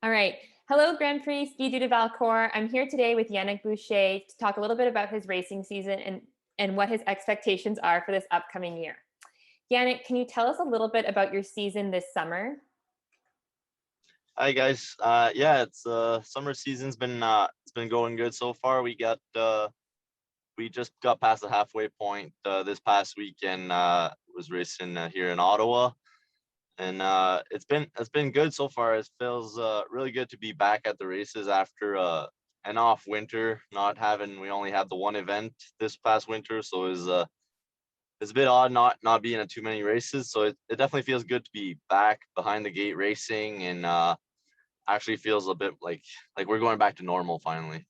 All right. Hello, Grand Prix Ski Doo de Valcour. I'm here today with Yanick Boucher to talk a little bit about his racing season and what his expectations are for this upcoming year. Yannick, can you tell us a little bit about your season this summer? Hi guys. Yeah, it's summer season's been it's been going good so far. We just got past the halfway point this past weekend. Was racing here in Ottawa, and it's been good so far. It feels really good to be back at the races after an off winter. Not having We only had the one event this past winter, so it's a bit odd not being at too many races. So it definitely feels good to be back behind the gate racing and actually feels a bit like we're going back to normal finally.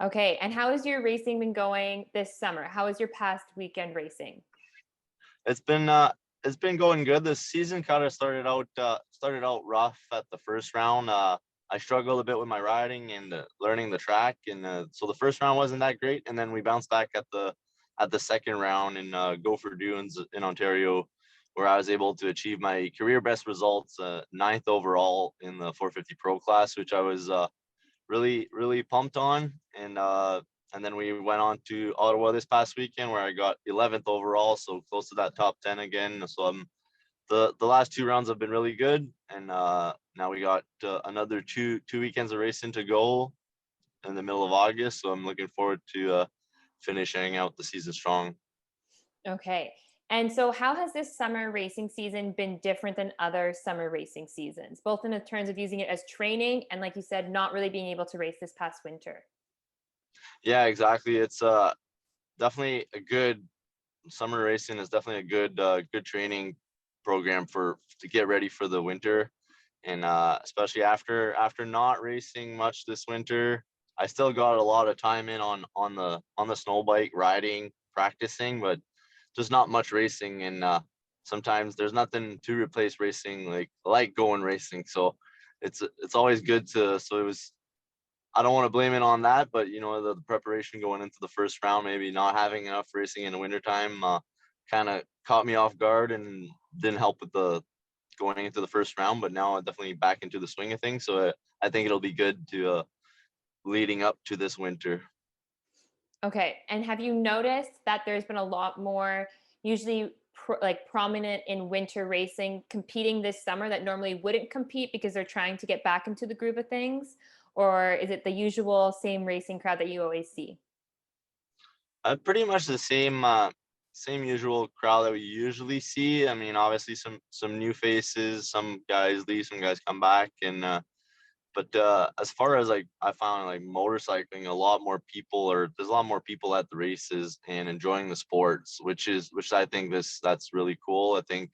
Okay. And how has your racing been going this summer? How was your past weekend racing? It's been uh it's been going good. This season kind of started out rough at the first round. I struggled a bit with my riding and learning the track, and so the first round wasn't that great, and then we bounced back at the second round in Gopher Dunes in Ontario, where I was able to achieve my career best results, ninth overall in the 450 Pro class, which I was really pumped on. And then we went on to Ottawa this past weekend where I got 11th overall, so close to that top 10 again. So the last two rounds have been really good, and now we got another two weekends of racing to go in the middle of August. So I'm looking forward to finishing out the season strong. Okay. And so, how has this summer racing season been different than other summer racing seasons, both in the terms of using it as training and, like you said, not really being able to race this past winter? Yeah, exactly. It's definitely a good summer racing is definitely a good training program for to get ready for the winter, and especially after not racing much this winter. I still got a lot of time in on the snow bike riding, practicing, but just not much racing. And sometimes there's nothing to replace racing like going racing. So it's always good to. So it was I don't want to blame it on that, but the preparation going into the first round, maybe not having enough racing in the wintertime, kind of caught me off guard and didn't help with the going into the first round. But now I'm definitely back into the swing of things, so I think it'll be good to leading up to this winter. Okay. And have you noticed that there's been a lot more usually like prominent in winter racing competing this summer that normally wouldn't compete because they're trying to get back into the groove of things? Or is it the usual same racing crowd that you always see? Pretty much the same usual crowd that we usually see. I mean, obviously some new faces, some guys leave, some guys come back, and but as far as like I found like motorcycling, there's a lot more people at the races and enjoying the sports, which I think that's really cool. I think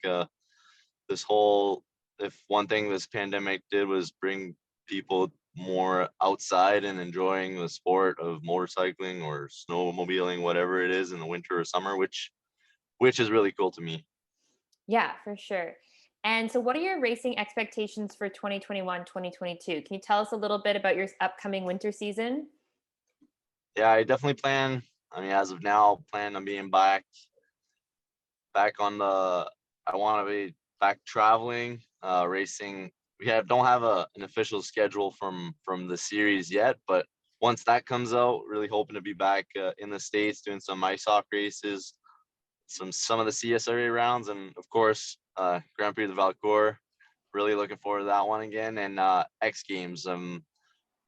this whole if one thing this pandemic did was bring people more outside and enjoying the sport of motorcycling or snowmobiling, whatever it is in the winter or summer, which is really cool to me. Yeah, for sure. And so, what are your racing expectations for 2021, 2022? Can you tell us a little bit about your upcoming winter season? Yeah, I definitely plan. I mean, as of now, plan on being back on the. I want to be back traveling, racing. We don't have an official schedule from the series yet, but once that comes out, really hoping to be back in the States doing some ice hockey races, some of the CSRA rounds, and of course, Grand Prix de Valcour. Really looking forward to that one again, and X Games.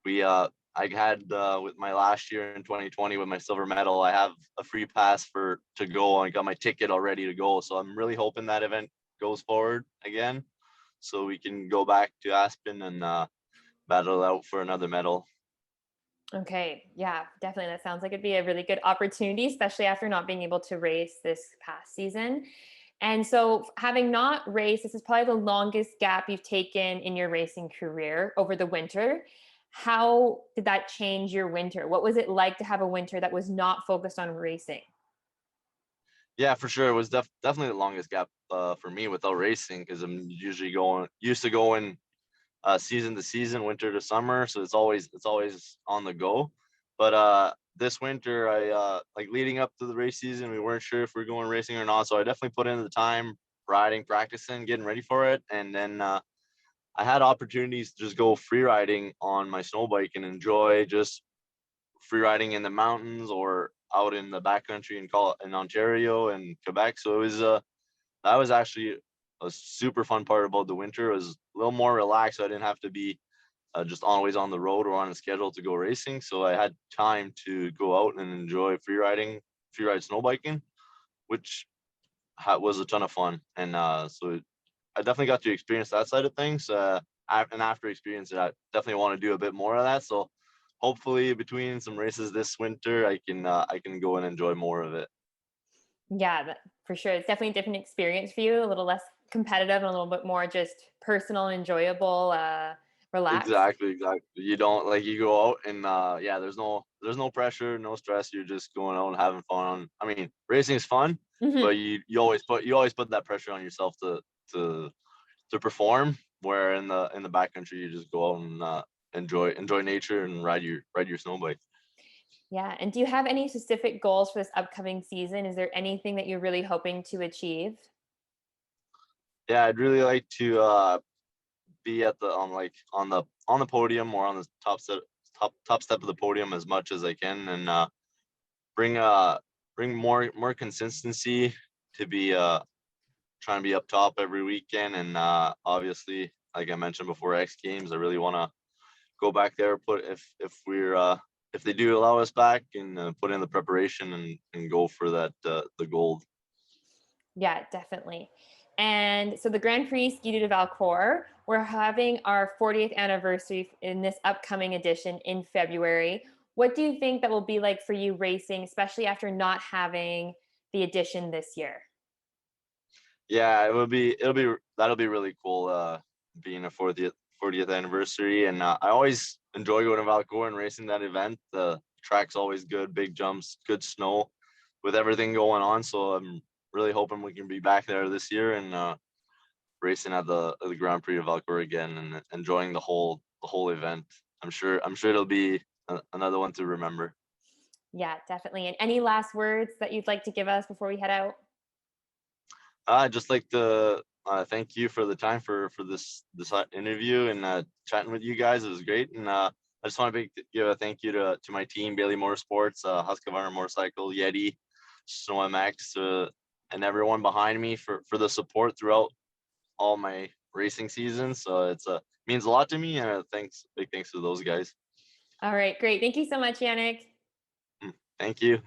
We I had with my last year in 2020 with my silver medal, I have a free pass for to go. I got my ticket all ready to go, so I'm really hoping that event goes forward again, so we can go back to Aspen and battle out for another medal. Okay, yeah, definitely. That sounds like it'd be a really good opportunity, especially after not being able to race this past season. And so, having not raced, this is probably the longest gap you've taken in your racing career over the winter. How did that change your winter? What was it like to have a winter that was not focused on racing? Yeah, for sure. It was definitely the longest gap for me without racing because I'm usually going used to going season to season, winter to summer, so it's always on the go. But this winter, I like leading up to the race season, we weren't sure if we are going racing or not, so I definitely put in the time riding, practicing, getting ready for it, and then I had opportunities to just go free riding on my snow bike and enjoy just free riding in the mountains or out in the backcountry in Ontario and Quebec. So it was that was actually a super fun part about the winter. It was a little more relaxed. So I didn't have to be just always on the road or on a schedule to go racing. So I had time to go out and enjoy free ride snow biking, which was a ton of fun. And I definitely got to experience that side of things. And after experiencing it, I definitely want to do a bit more of that. So hopefully between some races this winter, I can go and enjoy more of it. Yeah, for sure. It's definitely a different experience for you, a little less competitive and a little bit more just personal, enjoyable, relaxed. Exactly, exactly. You don't like you go out and yeah, there's no pressure, no stress. You're just going out and having fun. I mean, racing is fun, but Mhm. you always put that pressure on yourself to to perform. Where in the backcountry, you just go out and enjoy nature and ride your snow bike. Yeah, and do you have any specific goals for this upcoming season? Is there anything that you're really hoping to achieve? Yeah, I'd really like to be at the on the podium or on the top step of the podium as much as I can, and bring bring more consistency to be trying to be up top every weekend. And obviously, like I mentioned before, X Games, I really want to go back there, put if we're if they do allow us back, and put in the preparation and go for that the gold. Yeah, definitely. And so the Grand Prix Ski de Valcour, we're having our 40th anniversary in this upcoming edition in February. What do you think that will be like for you racing, especially after not having the edition this year? Yeah, that'll be really cool. Being a 40th anniversary, and I always enjoy going to Valcour and racing that event. The track's always good, big jumps, good snow, with everything going on. So I'm really hoping we can be back there this year and racing at the Grand Prix of Valcour again and enjoying the whole event. I'm sure it'll be another one to remember. Yeah, definitely. And any last words that you'd like to give us before we head out? I'd just like to thank you for the time for this interview and chatting with you guys. It was great, and I just want to give a thank you to my team, Bailey Motorsports, Husqvarna Motorcycle, Yeti, Snow MX, and everyone behind me for the support throughout all my racing seasons. So it's means a lot to me, and big thanks to those guys. All right, great. Thank you so much, Yannick. Mm, thank you.